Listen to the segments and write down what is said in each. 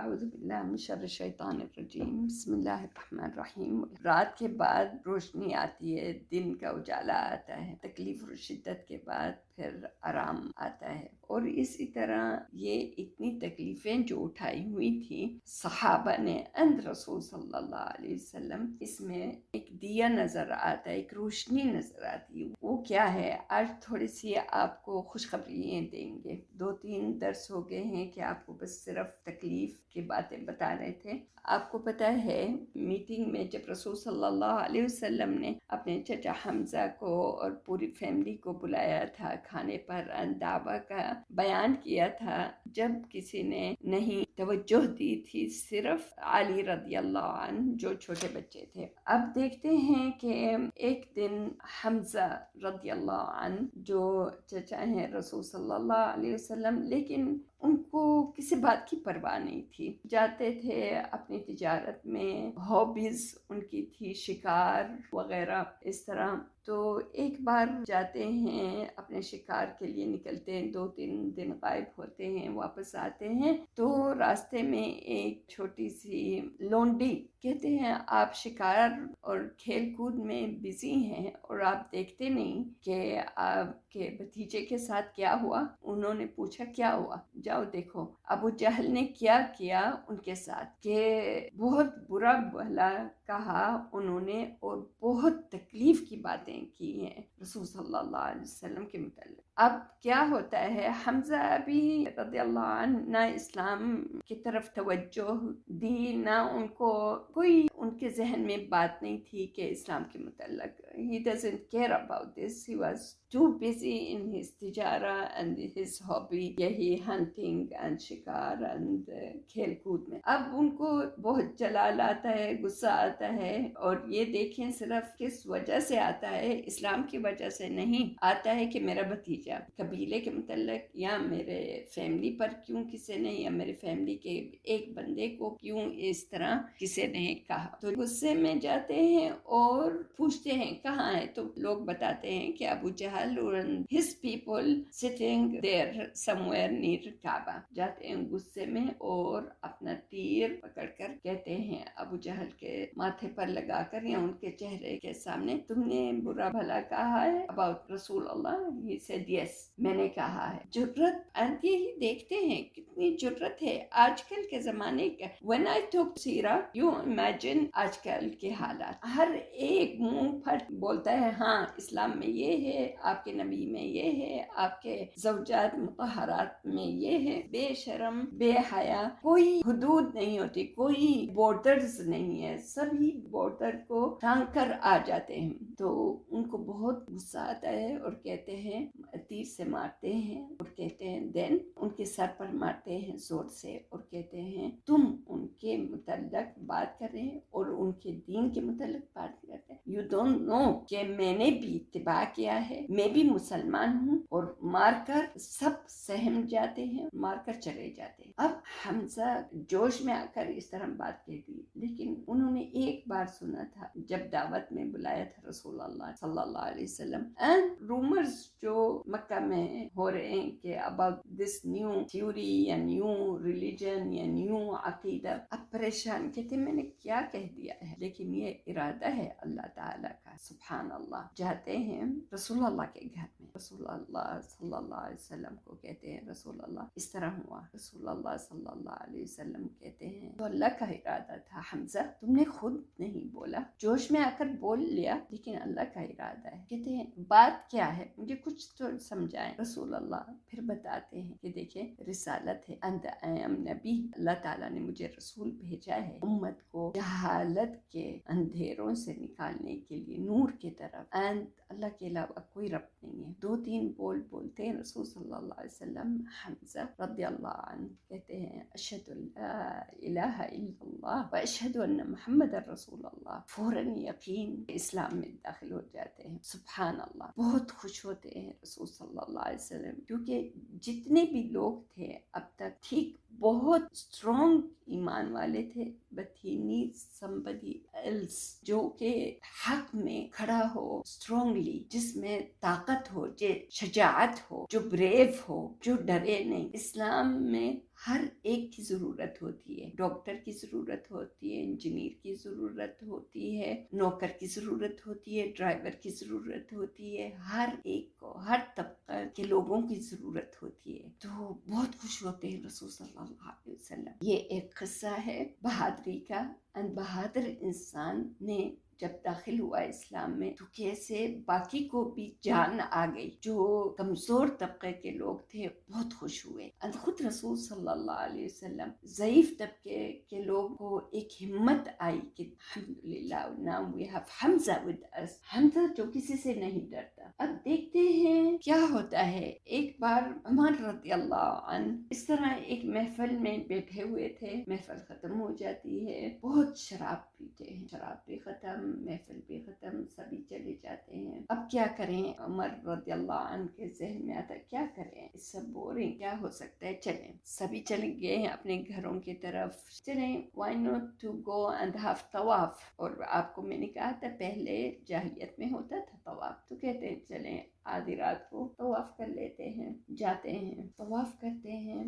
اعوذ باللہ من شر الشیطان الرجیم، بسم اللہ الرحمن الرحیم۔ رات کے بعد روشنی آتی ہے، دن کا اجالا آتا ہے، تکلیف اور شدت کے بعد پھر آرام آتا ہے۔ اور اسی طرح یہ اتنی تکلیفیں جو اٹھائی ہوئی تھی صحابہ نے عند رسول صلی اللہ علیہ وسلم، اس میں ایک دیا نظر آتا ہے، ایک روشنی نظر آتی ہے۔ وہ کیا ہے؟ آج تھوڑی سی آپ کو خوشخبریاں دیں گے۔ 2-3 درس ہو گئے ہیں کہ آپ کو بس صرف تکلیف کی باتیں بتا رہے تھے۔ آپ کو پتہ ہے میٹنگ میں جب رسول صلی اللہ علیہ وسلم نے اپنے چچا حمزہ کو اور پوری فیملی کو بلایا تھا کھانے پر، دعویٰ کا بیان کیا تھا، جب کسی نے نہیں توجہ دی تھی صرف علی رضی اللہ عنہ جو چھوٹے بچے تھے۔ اب دیکھتے ہیں کہ ایک دن حمزہ رضی اللہ عنہ جو چچا ہیں رسول صلی اللہ علیہ وسلم، لیکن ان کو کسی بات کی پرواہ نہیں تھی، جاتے تھے اپنی تجارت میں، ہابیز ان کی تھی شکار وغیرہ اس طرح۔ تو ایک بار جاتے ہیں اپنے شکار کے لیے، نکلتے ہیں، 2-3 دن غائب ہوتے ہیں، واپس آتے ہیں تو راستے میں ایک چھوٹی سی لونڈی کہتے ہیں آپ شکار اور کھیل کود میں بزی ہیں اور آپ دیکھتے نہیں کہ آپ کے بھتیجے کے ساتھ کیا ہوا۔ انہوں نے پوچھا کیا ہوا؟ جاؤ دیکھو۔ ابو جہل نے کیا کیا ان کے ساتھ کہ بہت برا بھلا کہا انہوں نے اور بہت تکلیف کی باتیں کی ہیں رسول صلی اللہ علیہ وسلم کے متعلق۔ اب کیا ہوتا ہے، حمزہ بھی رضی اللہ عنہ نہ اسلام کی طرف توجہ دی، نہ ان کو کوئی ان کے ذہن میں بات نہیں تھی کہ اسلام کے متعلق he doesn't care about this, he was too busy in his Tijara and his hobby، یہی ہنٹنگ and شکار and کھیل کود میں۔ اب ان کو بہت جلال آتا ہے، غصہ آتا ہے، اور یہ دیکھیں صرف کس وجہ سے آتا ہے، اسلام کی وجہ سے نہیں، آتا ہے کہ میرا بھتیجا قبیلے کے متعلق یا میرے فیملی پر کیوں کسی نے، یا میرے فیملی کے ایک بندے کو کیوں اس طرح کسی نے کہا۔ تو غصے میں جاتے ہیں اور پوچھتے ہیں کہاں ہے، تو لوگ بتاتے ہیں کہ ابو جہل اور his people sitting there somewhere near کعبہ۔ جاتے ہیں غصے میں اور اپنا تیر پکڑ کر کہتے ہیں ابو جہل کے ماتھے پر لگا کر یا ان کے چہرے کے سامنے، تم نے برا بھلا کہا ہے about رسول اللہ؟ he said yes، میں نے کہا ہے۔ جرت، and یہی دیکھتے ہیں کتنی جرت ہے آج کل کے زمانے کا۔ when I talk سیرہ، you imagine آج کل کے حالات، ہر ایک منہ پھٹ بولتا ہے ہاں اسلام میں یہ ہے، آپ کے نبی میں یہ ہے، آپ کے زوجات مطہرات میں یہ ہے۔ بے شرم، بے حیا، کوئی حدود نہیں ہوتی، کوئی بارڈرز نہیں ہے، سبھی بارڈر کو ٹانگ کر آ جاتے ہیں۔ تو ان کو بہت غصہ آتا ہے اور کہتے ہیں، تیر سے مارتے ہیں اور کہتے ہیں دین ان کے سر پر مارتے ہیں زور سے اور کہتے ہیں تم ان کے متعلق بات کریں اور ان کے دین کے متعلق بات کرتے ہیں۔ یو ڈونٹ نو کہ میں نے بھی اتباع کیا ہے، میں بھی مسلمان ہوں، اور مار کر سب سہم جاتے ہیں، مار کر چلے جاتے ہیں۔ اب حمزہ جوش میں آ کر اس طرح بات کہہ دی، لیکن انہوں نے ایک بار سنا تھا جب دعوت میں بلایا تھا رسول اللہ صلی اللہ علیہ وسلم، اینڈ رومرز جو مکہ میں ہو رہے ہیں کہ about this new theory یا نیو ریلیجن یا نیو عقیدہ، اب پریشان کہتے میں نے کیا کہہ دیا ہے، لیکن یہ ارادہ ہے اللہ تعالیٰ کا، سبحان اللہ۔ جاتے ہیں رسول اللہ کے گھر میں، رسول اللہ صلی اللہ علیہ وسلم کو کہتے ہیں رسول اللہ اس طرح ہوا۔ رسول اللہ صلی اللہ علیہ وسلم کہتے ہیں تو اللہ کا ارادہ تھا حمزہ، تم نے خود نہیں بولا، جوش میں آ کر بول لیا، لیکن اللہ کا ارادہ ہے۔ کہتے ہیں بات کیا ہے، مجھے کچھ تو سمجھائیں۔ رسول اللہ پھر بتاتے ہیں کہ دیکھیں رسالت ہے، انت ایم نبی، اللہ تعالیٰ نے مجھے رسول بھیجا ہے امت کو جہالت کے اندھیروں سے نکالنے کے لیے، نور کی طرف، اینڈ اللہ کے علاوہ کوئی رب نہیں ہے۔ 2-3 بول بولتے ہیں رسول صلی اللہ علیہ وسلم، حمزہ رضی اللہ عنہ کہتے ہیں اشہد ان لا الہ الا اللہ و اشہد ان محمد رسول اللہ، فوراً یقین اسلام میں داخل ہو جاتے ہیں۔ سبحان اللہ، بہت خوش ہوتے ہیں رسول صلی اللہ علیہ وسلم، کیونکہ جتنے بھی لوگ تھے اب تک ٹھیک بہت اسٹرانگ ایمان والے تھے، but he needs somebody else جو کہ حق میں کھڑا ہو اسٹرانگلی، جس میں طاقت ہو، جو شجاعت ہو، جو بریو ہو، جو ڈرے نہیں۔ اسلام میں ہر ایک کی ضرورت ہوتی ہے، ڈاکٹر کی ضرورت ہوتی ہے، انجینئر کی ضرورت ہوتی ہے، نوکر کی ضرورت ہوتی ہے، ڈرائیور کی ضرورت ہوتی ہے، ہر ایک کو، ہر طبقہ کے لوگوں کی ضرورت ہوتی ہے۔ تو بہت خوش ہوتے ہیں رسول صلی اللہ علیہ وسلم۔ یہ ایک قصہ ہے بہادری کا، بہادر انسان نے جب داخل ہوا اسلام میں تو کیسے باقی کو بھی جان آ گئی، جو کمزور طبقے کے لوگ تھے بہت خوش ہوئے۔ خود رسول صلی اللہ علیہ وسلم ضعیف طبقے کے لوگ کو ایک ہمت آئی کہ الحمدللہ now we have Hamza with us، حمزہ جو کسی سے نہیں ڈرتا۔ اب دیکھتے ہیں کیا ہوتا ہے۔ ایک بار عمر رضی اللہ عنہ اس طرح ایک محفل میں بیٹھے ہوئے تھے، محفل ختم ہو جاتی ہے، بہت شراب پیتے ہیں، شراب بھی ختم، محفل بھی ختم، سبھی چلے جاتے ہیں۔ اب کیا کریں؟ عمر رضی اللہ عنہ کے ذہن میں آتا کیا کریں، اس سب بورنگ کیا ہو سکتا ہے، چلیں سبھی چلے گئے ہیں اپنے گھروں کی طرف، چلیں why not to go and have طواف۔ اور آپ کو میں نے کہا تھا پہلے جاہلیت میں ہوتا تھا طواف، تو کہتے ہیں چلیں آدھی رات کو طواف کر لیتے ہیں، جاتے ہیں طواف کرتے ہیں،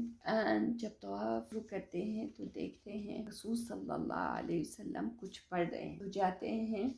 جب طواف شروع کرتے ہیں تو دیکھتے ہیں رسول صلی اللہ علیہ وسلم کچھ پڑھ رہے ہیں، تو جاتے ہیں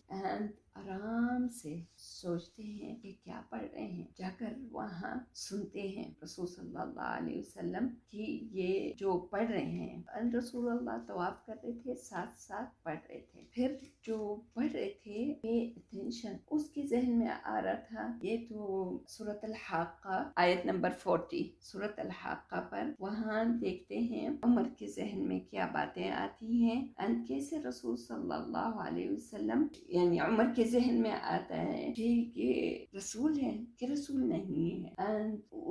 آرام سے سوچتے ہیں کہ کیا پڑھ رہے ہیں، جا کر وہاں سنتے ہیں رسول صلی اللہ علیہ وسلم کہ یہ جو پڑھ رہے ہیں، رسول اللہ طواف کر رہے تھے، ساتھ ساتھ پڑھ رہے تھے، پھر جو پڑھ رہے تھے پے اتینشن، اس کے ذہن میں آ رہا تھا یہ تو سورۃ الحاقہ آیت نمبر 40، سورۃ الحاقہ پر وہاں دیکھتے ہیں عمر کے ذہن میں کیا باتیں آتی ہیں، کیسے رسول صلی اللہ علیہ وسلم، یعنی عمر کے ذہن میں آتا ہے کہ یہ رسول ہے کہ رسول نہیں ہے،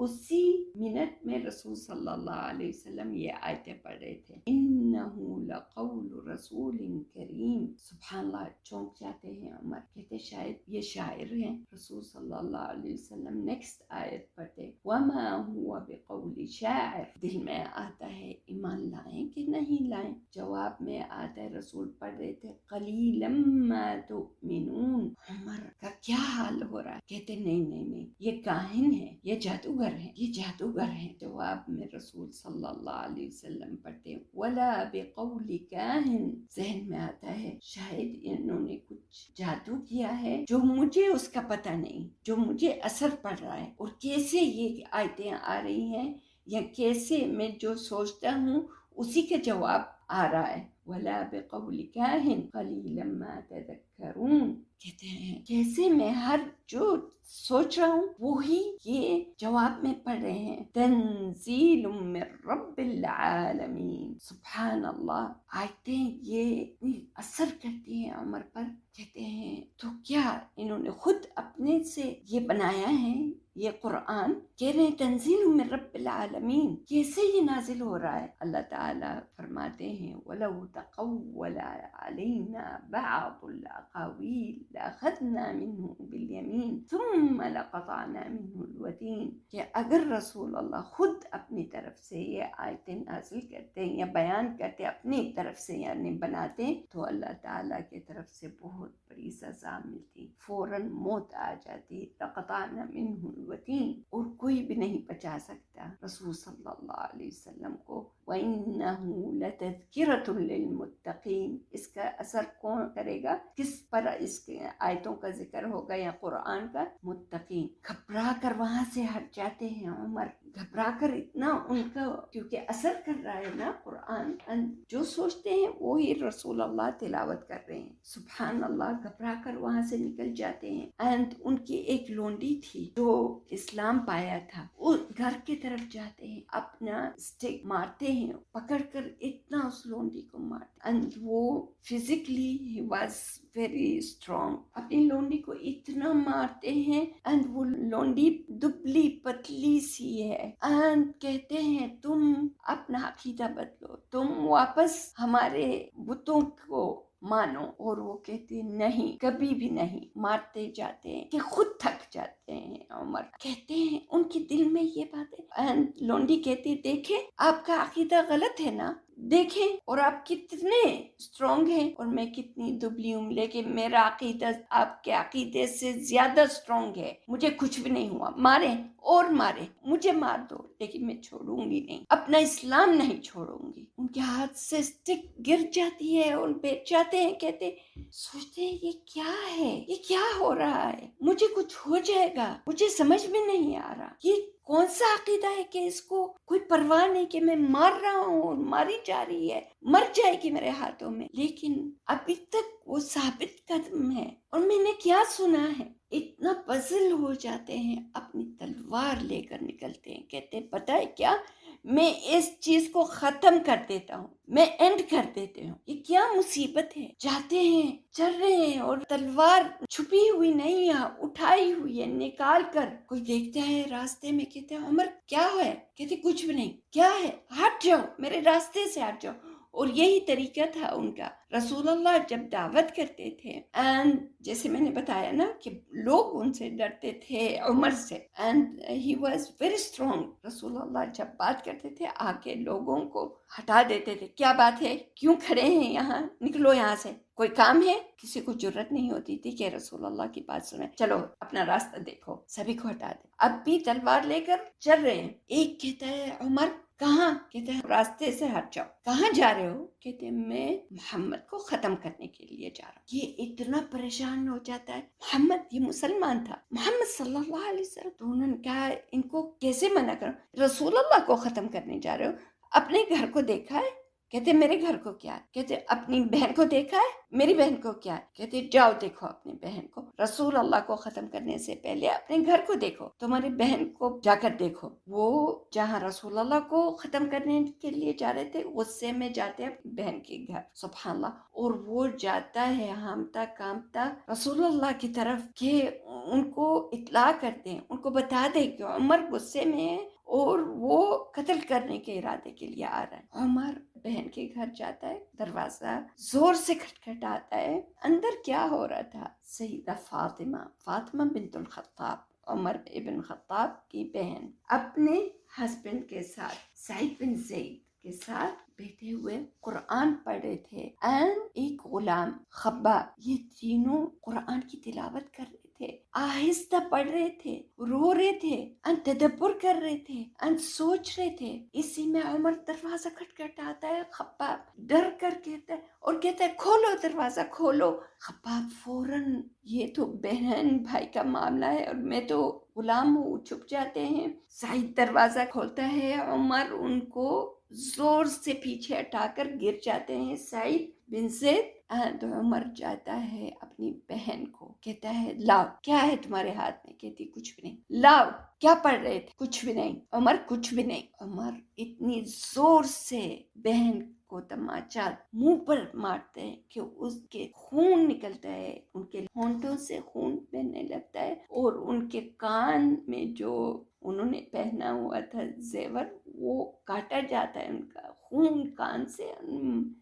اسی منٹ میں رسول صلی اللہ علیہ وسلم یہ آیتیں پڑھ رہے تھے، انہ لقول رسول کریم۔ سبحان اللہ، چونک جاتے ہیں عمر، کہتے شاید یہ شاعر ہیں۔ رسول صلی اللہ علیہ وسلم نیکسٹ آیت پڑھتے وما هو بقول شاعر، دل میں آتا ہے ایمان لائیں کہ نہیں لائیں، جواب میں آتا ہے رسول پڑھ رہے تھے قلیلا ما تؤمنون، عمر کا کیا حال ہو رہا ہے، کہتے نہیں نہیں نہیں یہ کاہن ہے، یہ جادوگر ہے، یہ جادوگر ہے، جواب میں رسول صلی اللہ علیہ وسلم پڑھتے ولا بقول کاہن، ذہن میں آتا ہے شاید انہوں نے کچھ جادو کیا ہے جو مجھے اس کا پتہ نہیں، جو مجھے اثر پڑ رہا ہے، اور کیسے یہ آیتیں آ رہی ہیں یا کیسے میں جو سوچتا ہوں اسی کا جواب آ رہا ہے، ولا بقول کاہن قلیلا ما تذکرون، کہتے ہیں کیسے میں ہر جو سوچ رہا ہوں وہی یہ جواب میں پڑھ رہے ہیں، تنزیل من رب العالمین۔ سبحان اللہ، آیتیں یہ اثر کرتی ہیں عمر پر، کہتے ہیں تو کیا انہوں نے خود اپنے سے یہ بنایا ہے یہ قرآن، کہہ رہے ہیں تنزیل من رب العالمین، کیسے یہ نازل ہو رہا ہے؟ اللہ تعالیٰ فرماتے ہیں وَلَوْ تَقَوَّلَ عَلَيْنَا بَعْضُ الْأَقَاوِيلِ لَأَخَذْنَا مِنْهُ بِالْيَمِينِ ثُمَّ لَقَطَعْنَا مِنْهُ الْوَتِينَ، کہ اگر رسول اللہ خود اپنی طرف سے یہ آیتیں نازل کرتے یا بیان کرتے اپنی طرف سے، یعنی بناتے، تو اللہ تعالیٰ کی طرف سے بہت بڑی سزا ملتی، فوراً موت آ جاتی، لَقَطَعْنَا مِنْهُ الوتین، اور کوئی بھی نہیں بچا سکتا رسول صلی اللہ علیہ وسلم کو۔ وَإِنَّهُ لَتَذْكِرَةٌ لِّلْمُتَّقِينَ، اس کا اثر کون کرے گا، کس پر اس کے آیتوں کا ذکر ہوگا یا قرآن کا؟ متقین۔ گھبرا کر وہاں سے ہٹ جاتے ہیں عمر، گھبرا کر اتنا ان کا، کیونکہ اثر کر رہا ہے نا قرآن، جو سوچتے ہیں وہی رسول اللہ تلاوت کر رہے ہیں، سبحان اللہ، گھبرا کر وہاں سے نکل جاتے ہیں۔ ان کی ایک لونڈی تھی جو اسلام پایا تھا، وہ گھر کی طرف جاتے ہیں، اپنا اسٹک مارتے ہیں، پکڑ کر اتنا اس لونڈی کو مارتے ہیں، وہ physically he was very strong, اپنی لونڈی کو اتنا مارتے ہیں، وہ لونڈی دبلی پتلی سی ہے، کہتے ہیں تم اپنا عقیدہ بدلو، تم واپس ہمارے بتوں کو مانو، اور وہ کہتے ہیں نہیں، کبھی بھی نہیں، مارتے جاتے ہیں کہ خود تھک جاتے ہیں عمر، کہتے ہیں ان کے دل میں یہ بات ہے، لونڈی کہتی دیکھیں آپ کا عقیدہ غلط ہے نا، دیکھیں اور آپ کتنے اسٹرانگ ہیں اور میں کتنی دبلی ہوں، لیکن میرا عقیدہ آپ کے عقیدے سے زیادہ اسٹرانگ ہے. مجھے کچھ بھی نہیں ہوا، مارے اور مارے، مجھے مار دو، لیکن میں چھوڑوں گی نہیں، اپنا اسلام نہیں چھوڑوں گی. ان کے ہاتھ سے اسٹک گر جاتی ہے اور بیٹھ جاتے ہیں، کہتے سوچتے ہیں یہ کیا ہے، یہ کیا ہو رہا ہے، مجھے کچھ ہو جائے گا، مجھے سمجھ میں نہیں آ رہا، یہ کون سا عقیدہ ہے کہ اس کو کوئی پرواہ نہیں کہ میں مار رہا ہوں اور ماری جا رہی ہے، مر جائے گی میرے ہاتھوں میں. لیکن ابھی تک وہ ثابت قدم ہے اور میں نے کیا سنا ہے. اتنا پزل ہو جاتے ہیں، اپنی تلوار لے کر نکلتے ہیں، کہتے ہیں پتہ ہے کیا، میں اس چیز کو ختم کر دیتا ہوں، میں اینڈ کر دیتے ہوں. یہ کیا مصیبت ہے. جاتے ہیں، چل رہے ہیں اور تلوار چھپی ہوئی نہیں ہے، اٹھائی ہوئی ہے، نکال کر کوئی دیکھتا ہے راستے میں، کہتے ہیں عمر کیا ہے، کہتے کچھ بھی نہیں، کیا ہے، ہٹ جاؤ، میرے راستے سے ہٹ جاؤ. اور یہی طریقہ تھا ان کا. رسول اللہ جب دعوت کرتے تھے، اینڈ جیسے میں نے بتایا نا کہ لوگ ان سے ڈرتے تھے، عمر سے، and he was very strong. رسول اللہ جب بات کرتے تھے آ کے لوگوں کو ہٹا دیتے تھے. کیا بات ہے، کیوں کھڑے ہیں یہاں، نکلو یہاں سے، کوئی کام ہے. کسی کو جرت نہیں ہوتی تھی کہ رسول اللہ کی بات سنیں، چلو اپنا راستہ دیکھو، سبھی کو ہٹا دے. اب بھی تلوار لے کر چل رہے ہیں. ایک کہتا ہے عمر کہاں، کہتے ہیں راستے سے ہٹ جاؤ. کہاں جا رہے ہو، کہتے ہیں میں محمد کو ختم کرنے کے لیے جا رہا ہوں. یہ اتنا پریشان ہو جاتا ہے. محمد، یہ مسلمان تھا، محمد صلی اللہ علیہ وسلم. تو انہوں نے کہا ان کو کیسے منع کروں، رسول اللہ کو ختم کرنے جا رہے ہو، اپنے گھر کو دیکھا ہے. کہتے میرے گھر کو کیا ہے، کہتے اپنی بہن کو دیکھا ہے، میری بہن کو کیا ہے. کہتے جاؤ دیکھو اپنی بہن کو، رسول اللہ کو ختم کرنے سے پہلے اپنے گھر کو دیکھو، تمہاری بہن کو جا کر دیکھو. وہ جہاں رسول اللہ کو ختم کرنے کے لیے جا رہے تھے، غصے میں جاتے ہیں بہن کے گھر، سبحان اللہ. اور وہ جاتا ہے ہامتا کامتا رسول اللہ کی طرف کہ ان کو اطلاع کرتے ہیں، ان کو بتا دے کہ عمر غصے میں ہے اور وہ قتل کرنے کے ارادے کے لیے آ رہا ہے. عمر بہن کے گھر جاتا ہے، دروازہ زور سے کھٹکھٹاتا ہے. اندر کیا ہو رہا تھا، سیدہ فاطمہ بنت الخطاب، عمر ابن خطاب کی بہن، اپنے ہسبینڈ کے ساتھ، سعید بن زید کے ساتھ بیٹھے ہوئے قرآن پڑھ رہے تھے. اینڈ ایک غلام خباب، یہ تینوں قرآن کی تلاوت کر رہے تھے، آہستہ پڑھ رہے تھے، رو رہے تھے، تدبر کر رہے تھے، سوچ رہے تھے. اسی میں عمر دروازہ کھٹکھٹاتا ہے. خباب ڈر کر کہتا ہے اور کہتا ہے کھولو دروازہ، کھولو. خباب فوراً، یہ تو بہن بھائی کا معاملہ ہے اور میں تو غلام ہوں، چھپ جاتے ہیں. سعید دروازہ کھولتا ہے، عمر ان کو زور سے پیچھے ہٹا کر گر جاتے ہیں، سعید بن زید. تو عمر جاتا ہے اپنی بہن کو، کہتا ہے لاؤ، کیا ہے تمہارے ہاتھ میں، کہتی کچھ بھی نہیں. لاؤ، کیا پڑھ رہے تھے، کچھ بھی نہیں. عمر کچھ بھی نہیں. عمر اتنی زور سے بہن کو تماچا منہ پر مارتے ہیں کہ اس کے خون نکلتا ہے، ان کے ہونٹوں سے خون بہنے لگتا ہے اور ان کے کان میں جو انہوں نے پہنا ہوا تھا زیور، وہ کاٹا جاتا ہے. ان کا خون کان سے،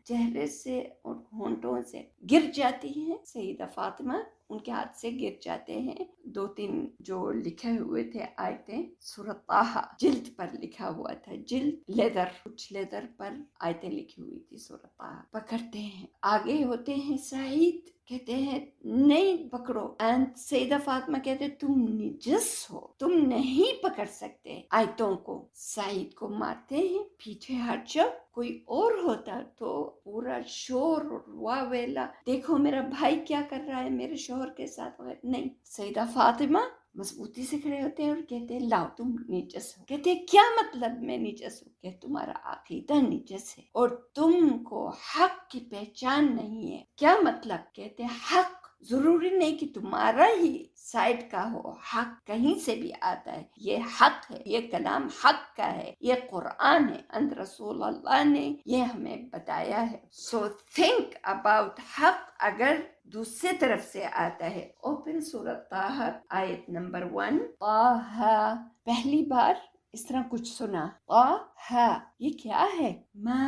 چہرے سے اور ہونٹوں سے گر جاتی ہیں. سیدہ فاطمہ ان کے ہاتھ سے گر جاتے ہیں. 2-3 جو لکھے ہوئے تھے آیتیں، سورۃ طٰہٰ جلد پر لکھا ہوا تھا، جلد لیدر، کچھ لیدر پر آیتیں لکھی ہوئی تھی سورۃ طٰہٰ. پکڑتے ہیں، آگے ہوتے ہیں سعید، کہتے ہیں نہیں پکڑو. اینڈ سیدہ فاطمہ کہتے تم نجس ہو، تم نہیں پکڑ سکتے آیتوں کو. سعید کو مارتے ہیں، پیچھے ہٹ جاؤ. کوئی اور ہوتا تو پورا شور واہ ویلا، دیکھو میرا بھائی کیا کر رہا ہے میرے شوہر کے ساتھ. نہیں، سیدہ فاطمہ مضبوطی سے کھڑے ہوتے ہیں اور کہتے ہیں لاؤ، تم نجس ہو. کہتے ہیں کیا مطلب میں نجس ہوں، کہ تمہارا عقیدہ نجس ہے اور تم کو حق کی پہچان نہیں ہے. کیا مطلب، کہتے ہیں حق ضروری نہیں کہ تمہارا ہی سائڈ کا ہو، حق کہیں سے بھی آتا ہے. یہ حق ہے، یہ کلام حق کا ہے، یہ قرآن ہے، and رسول اللہ نے یہ ہمیں بتایا ہے. So think about حق اگر دوسرے طرف سے آتا ہے. اوپن سورۃ طٰہٰ آیت نمبر 1. طٰہٰ، پہلی بار اس طرح کچھ سنا، طٰہٰ یہ کیا ہے، ما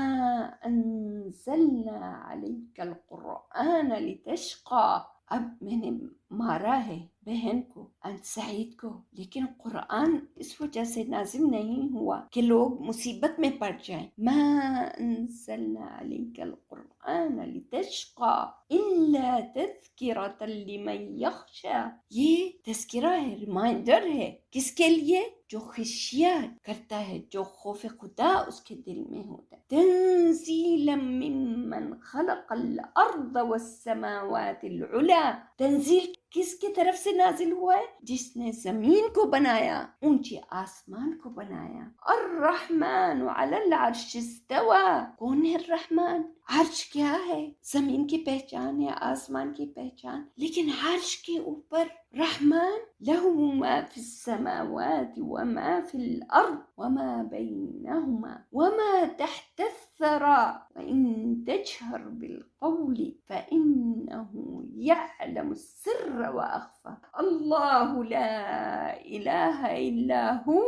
انزلنا علیک القرآن لتشقى. اب میں نے مارا ہے بہن کو، سعید کو، لیکن قرآن اس وجہ سے نازل نہیں ہوا کہ لوگ مصیبت میں پڑ جائیں. ما انزلنا علیک القرآن لتشقى الا تذکرۃ لمن یخشی. یہ تذکرہ ہے، ریمائنڈر ہے، کس کے لیے؟ جو خشیہ کرتا ہے، جو خوف خدا اس کے دل میں ہوتا ہے. تنزیلا ممن خلق الارض والسماوات العلی. تنزیل کس کی طرف سے نازل ہوا ہے؟ جس نے زمین کو بنایا، اونچے آسمان کو بنایا. الرحمن علی العرش استوى. کون ہے الرحمن؟ عرش کیا ہے؟ زمین کی پہچان ہے، آسمان کی پہچان، لیکن عرش کے اوپر رحمان. لہ ما فی السماوات وما فی الارض وما بینہما وما تحت الثری وان تجہر بالقول فإنه يعلم السر وأخفى. اللہ لا الہ الا ہو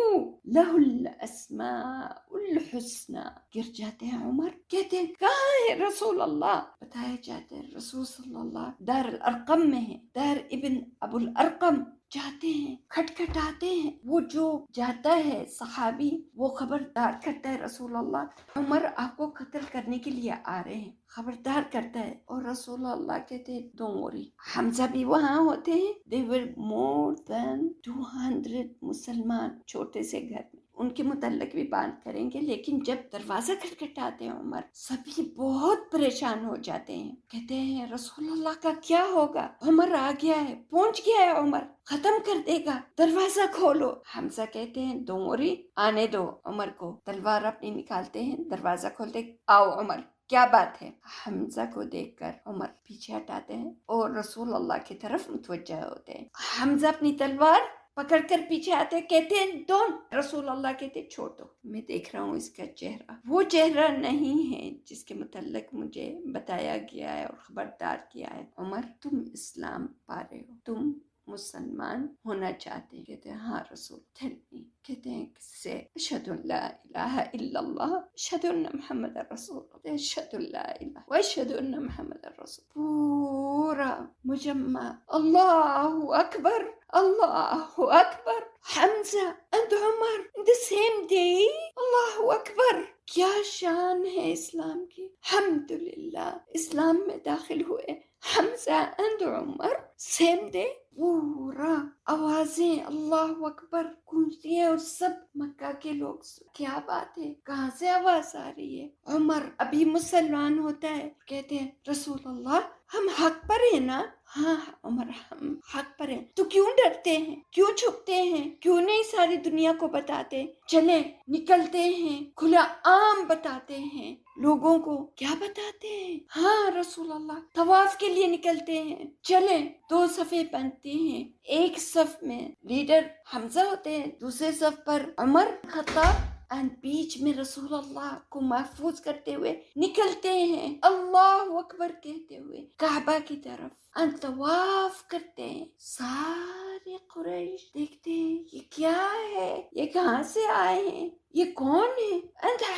لہ الاسماء الحسنى. گر جاتے ہیں عمر، کہتے ہیں کہاں ہے رسول اللہ؟ بتایا جاتا ہے رسول صلی اللہ دار الارقم میں ہے. دار ابن ابو الارقم جاتے ہیں، کھٹکھٹاتے ہیں. وہ جو جاتا ہے صحابی، وہ خبردار کرتا ہے رسول اللہ، عمر آپ کو قتل کرنے کے لیے آ رہے ہیں، خبردار کرتا ہے. اور رسول اللہ کہتے ہیں ڈونٹ وری. حمزہ بھی وہاں ہوتے ہیں. they were more than 200 مسلمان چھوٹے سے گھر میں. ان کے متعلق بھی بات کریں گے، لیکن جب دروازہ کھٹکھٹاتے ہیں عمر، سبھی بہت پریشان ہو جاتے ہیں. کہتے ہیں رسول اللہ کا کیا ہوگا؟ عمر آ گیا ہے، پہنچ گیا ہے، عمر ختم کر دے گا، دروازہ کھولو. حمزہ کہتے ہیں ڈونٹ وری، آنے دو عمر کو. تلوار اپنی نکالتے ہیں، دروازہ کھولتے، آؤ عمر کیا بات ہے؟ حمزہ کو دیکھ کر عمر پیچھے ہٹاتے ہیں اور رسول اللہ کی طرف متوجہ ہوتے ہیں. حمزہ اپنی تلوار پکڑ کر پیچھے آتے، کہتے ہیں ڈونٹ. رسول اللہ کہتے چھوڑ دو، میں دیکھ رہا ہوں اس کا چہرہ، وہ چہرہ نہیں ہے جس کے متعلق مجھے بتایا گیا ہے اور خبردار کیا ہے. عمر تم اسلام پا رہے ہو، تم مسلمان ہونا چاہتے ہیں؟ کہتے ہیں ہاں رسول. کہتے ہیں کس سے؟ اشہد ان لا الہ الا اللہ اشہد ان محمد رسول اللہ. اشہد ان لا الہ واشہد ان محمد رسول. پورا مجمع اللہ اکبر اللہ اکبر. حمزہ and Umar in the same day. اللہ اکبر. کیا شان ہے اسلام کی. الحمدللہ اسلام میں داخل ہوئے حمزہ and عمر same day. پورا آوازیں اللہ اکبر گونجتی ہیں اور سب مکہ کے لوگ کیا بات ہے، کہاں سے آواز آ رہی ہے؟ عمر ابھی مسلمان ہوتا ہے، کہتے ہیں رسول اللہ ہم حق پر ہیں نا؟ ہاں عمر ہم حق پر ہیں. تو کیوں ڈرتے ہیں، کیوں چھپتے ہیں، کیوں نہیں ساری دنیا کو بتاتے؟ چلیں نکلتے ہیں، کھلا عام بتاتے ہیں لوگوں کو. کیا بتاتے ہیں؟ ہاں رسول اللہ طواف کے لیے نکلتے ہیں. چلیں 2 صفیں بنتے ہیں، ایک صف میں لیڈر حمزہ ہوتے ہیں، دوسرے صف پر عمر خطاب، بیچ میں رسول اللہ کو محفوظ کرتے ہوئے نکلتے ہیں اللہ اکبر کہتے ہوئے کعبہ کی طرف. طواف کرتے ہیں. سارے قریش دیکھتے ہیں یہ کیا ہے، یہ کہاں سے آئے ہیں، یہ کون ہے؟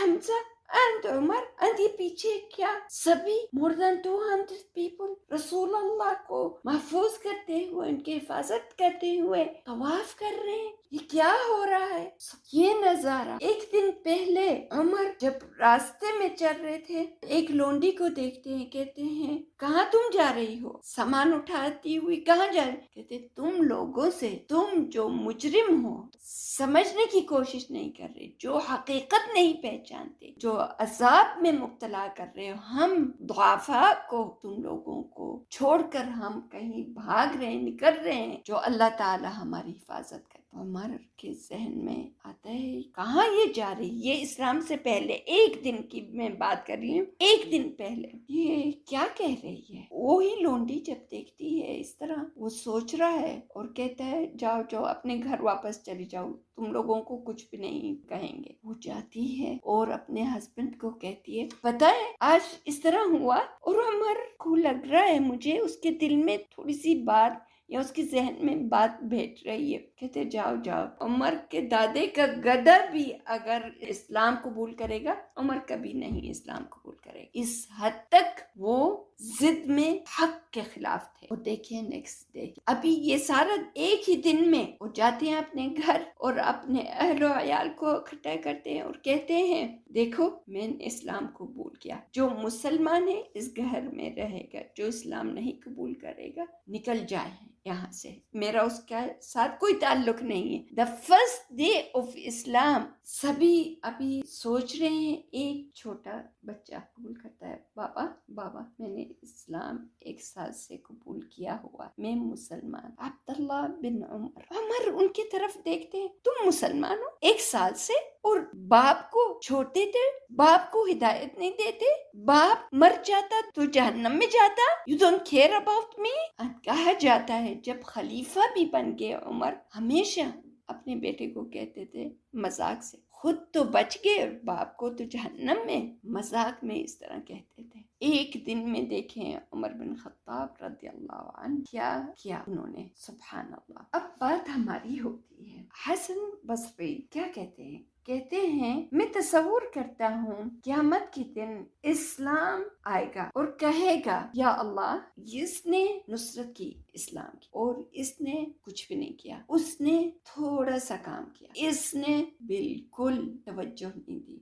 حمزہ and عمر and یہ پیچھے کیا؟ سبھی more than 200 people رسول اللہ کو محفوظ کرتے ہوئے، ان کی حفاظت کرتے ہوئے طواف کر رہے ہیں. یہ کیا ہو رہا ہے؟ یہ نظارہ. ایک دن پہلے عمر جب راستے میں چل رہے تھے، ایک لونڈی کو دیکھتے ہیں، کہتے ہیں کہاں تم جا رہی ہو؟ سامان اٹھاتی ہوئی کہاں جا رہی؟ کہتے تم لوگوں سے، تم جو مجرم ہو، سمجھنے کی کوشش نہیں کر رہے، جو حقیقت نہیں پہچانتے، جو عذاب میں مبتلا کر رہے ہو، ہم ضعفاء کو، تم لوگوں کو چھوڑ کر ہم کہیں بھاگ رہے ہیں، نکل رہے ہیں، جو اللہ تعالی ہماری حفاظت کرے. عمر کے ذہن میں آتا ہے کہاں یہ جا رہی؟ یہ اسلام سے پہلے ایک دن کی میں بات کر رہی ہوں، ایک دن پہلے یہ کیا کہہ رہی ہے. وہی لونڈی جب دیکھتی ہے اس طرح، وہ سوچ رہا ہے اور کہتا ہے جاؤ جاؤ اپنے گھر واپس چلی جاؤ، تم لوگوں کو کچھ بھی نہیں کہیں گے. وہ جاتی ہے اور اپنے ہسبینڈ کو کہتی ہے پتہ ہے آج اس طرح ہوا، اور عمر کو لگ رہا ہے مجھے اس کے دل میں تھوڑی سی بات یا اس کے ذہن میں بات بیٹھ رہی ہے. کہتے جاؤ جاؤ. عمر کے دادے کا گدھا بھی اگر اسلام قبول کرے گا، عمر کبھی نہیں اسلام قبول کرے گا. اس حد تک وہ ضد میں حق کے خلاف تھے. اور دیکھیں نیکسٹ ڈے ابھی یہ سارا ایک ہی دن میں وہ جاتے ہیں اپنے گھر اور اپنے اہل و عیال کو اکٹھا کرتے ہیں اور کہتے ہیں دیکھو میں نے اسلام قبول کیا, جو مسلمان ہے اس گھر میں رہے گا, جو اسلام نہیں قبول کرے گا نکل جائے یہاں سے, میرا اس کے ساتھ کوئی تعلق نہیں ہے. دا فرسٹ ڈے آف اسلام. سبھی ابھی سوچ رہے ہیں, ایک چھوٹا بچہ قبول کرتا ہے, بابا میں نے اسلام 1 سال سے قبول کیا ہوا, میں مسلمان. عبداللہ بن عمر ان کی طرف دیکھتے ہیں, تم مسلمان ہو 1 سال سے, اور باپ کو چھوڑتے تھے, باپ کو ہدایت نہیں دیتے, باپ مر جاتا تو جہنم میں جاتا, you don't care about me. کہا جاتا ہے جب خلیفہ بھی بن گئے عمر, ہمیشہ اپنے بیٹے کو کہتے تھے مذاق سے, خود تو بچ گئے, باپ کو تو جہنم میں, مذاق میں اس طرح کہتے تھے. ایک دن میں دیکھیں عمر بن خطاب رضی اللہ عنہ کیا انہوں نے, سبحان اللہ. اب بات ہماری ہوتی ہے, حسن بصری کیا کہتے ہیں میں تصور کرتا ہوں قیامت کے دن اسلام آئے گا اور کہے گا یا اللہ اس نے نصرت کی اسلام کی, اور اس نے کچھ بھی نہیں کیا, اس نے تھوڑا سا کام کیا, اس نے بالکل توجہ نہیں دی.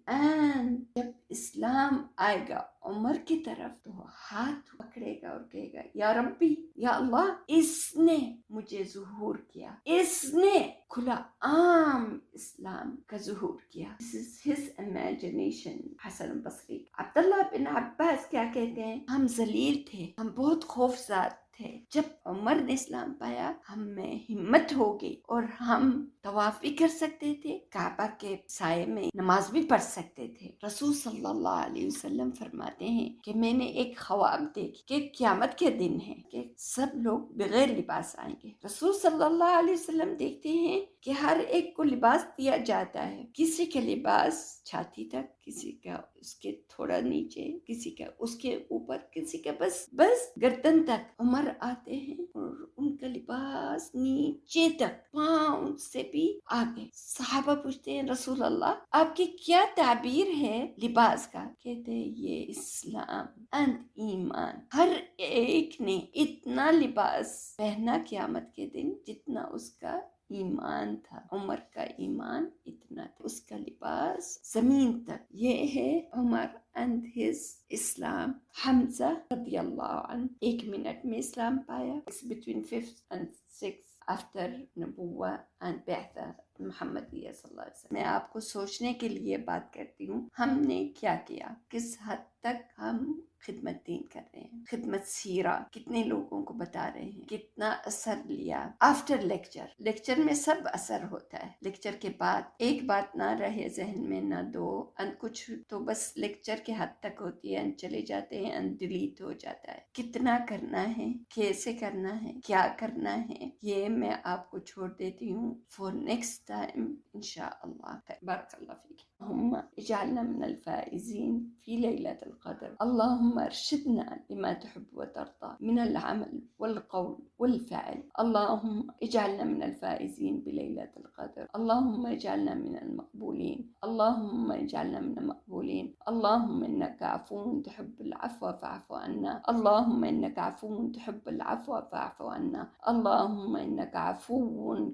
جب اسلام آئے گا عمر کی طرف تو ہاتھ پکڑے گا اور کہے گا یا ربی, یا اللہ اس نے مجھے ظہور کیا, اس نے کھلا عام اسلام کا ظہور کیا. This is his imagination. حسن بصری. عبداللہ بن عباس کیا کہتے ہیں, ہم ذلیل تھے, ہم بہت خوفزاد تھے, جب عمر نے اسلام پایا ہم میں ہمت ہو گئی اور ہم طواف بھی کر سکتے تھے, کعبہ کے سائے میں نماز بھی پڑھ سکتے تھے. رسول صلی اللہ علیہ وسلم فرماتے ہیں کہ میں نے ایک خواب دیکھی کہ قیامت کے دن ہے کہ سب لوگ بغیر لباس آئیں گے. رسول صلی اللہ علیہ وسلم دیکھتے ہیں کہ ہر ایک کو لباس دیا جاتا ہے, کسی کا لباس چھاتی تک, کسی کا اس کے تھوڑا نیچے, کسی کا اس کے اوپر, کسی کا بس گردن تک. عمر آتے ہیں اور ان کا لباس نیچے تک, پاؤں سے بھی آگے. صحابہ پوچھتے ہیں رسول اللہ آپ کی کیا تعبیر ہے لباس کا؟ کہتے ہیں یہ اسلام اینڈ ایمان. ہر ایک نے اتنا لباس پہنا قیامت کے دن جتنا اس کا ایمان تھا. عمر کا ایمان اتنا تھا, اس کا لباس زمین تک. یہ ہے عمر and his اسلام. حمزہ رضی اللہ عنہ 1 منٹ میں اسلام پایا. It's between 5th and 6th after نبوہ and بعثہ محمدیہ صلی اللہ علیہ وسلم. میں آپ کو سوچنے کے لیے بات کرتی ہوں, ہم نے کیا کیا, کس حد تک ہم خدمت دین کر رہے ہیں, خدمت سیرہ کتنے لوگوں کو بتا رہے ہیں, کتنا اثر لیا. آفٹر لیکچر میں سب اثر ہوتا ہے, لیکچر کے بعد ایک بات نہ رہے ذہن میں, نہ دو, کچھ تو بس لیکچر کے حد تک ہوتی ہے, چلے جاتے ہیں, ڈیلیٹ ہو جاتا ہے. کتنا کرنا ہے, کیسے کرنا ہے, کیا کرنا ہے, یہ میں آپ کو چھوڑ دیتی ہوں فور نیکسٹ ٹائم انشاءاللہ. بارک اللہ فیک. اللهم اجعلنا من الفائزين في ليلة القدر. اللهم ارشدنا لما تحب وترضى من العمل والقول والفعل. اللهم اجعلنا من الفائزين بليلة القدر. اللهم اجعلنا من المقبولين. اللهم اجعلنا من المقبولين. اللهم إنك عفو تحب العفو فاعف عنا. اللهم إنك عفو تحب العفو فاعف عنا. اللهم إنك عفو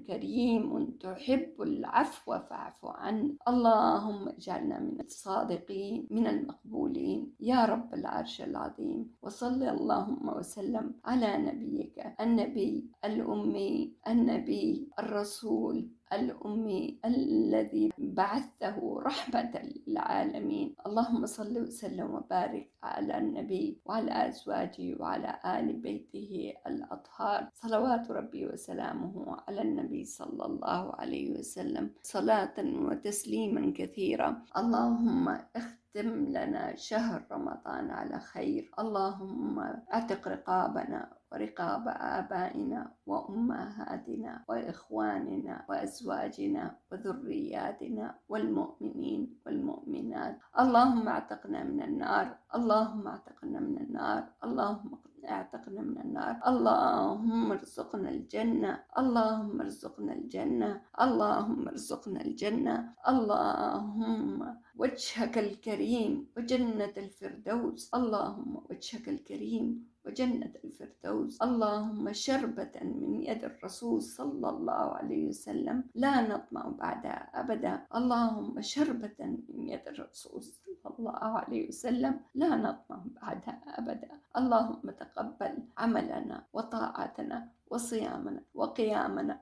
كريم تحب العفو فاعف عنا. اللهم اجعلنا من الصادقين من المقبولين يا رب العرش العظيم. وصل اللهم وسلم على نبيك النبي الأمي النبي الرسول الأمي الذي بعثته رحمة للعالمين. اللهم صل وسلم وبارك على النبي وعلى أزواجه وعلى آل بيته الأطهار. صلوات ربي وسلامه على النبي صلى الله عليه وسلم صلاة وتسليما كثيرا. اللهم اختم لنا شهر رمضان على خير. اللهم اعتق رقابنا ورقاب آبائنا وأمهاتنا وإخواننا وأزواجنا وذرياتنا والمؤمنين والمؤمنات. اللهم اعتقنا من النار. اللهم اعتقنا من النار. اللهم اعتقنا من النار. اللهم ارزقنا الجنة. اللهم ارزقنا الجنة. اللهم ارزقنا الجنة. اللهم وجهك الكريم وجنة الفردوس. اللهم وجهك الكريم وجنة الفردوس. اللهم شربة من يد الرسول صلى الله عليه وسلم لا نطمع بعدها أبدا. اللهم شربة من يد الرسول صلى الله عليه وسلم لا نطمع بعدها أبدا. اللهم تقبل عملنا وطاعتنا وصيامنا وقيامنا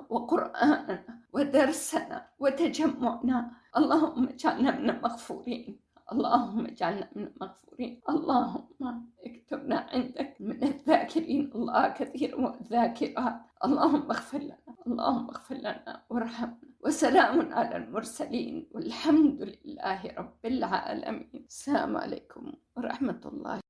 وقرآننا ودرسنا وتجمعنا. اللهم اجعلنا من المغفورين. اللهم اجعلنا من المغفورين. اللهم اكتبنا عندك من الذاكرين الله كثيرا والذاكرات. اللهم اغفر لنا، اللهم اغفر لنا وارحمنا. وسلام على المرسلين والحمد لله رب العالمين. السلام عليكم ورحمة الله.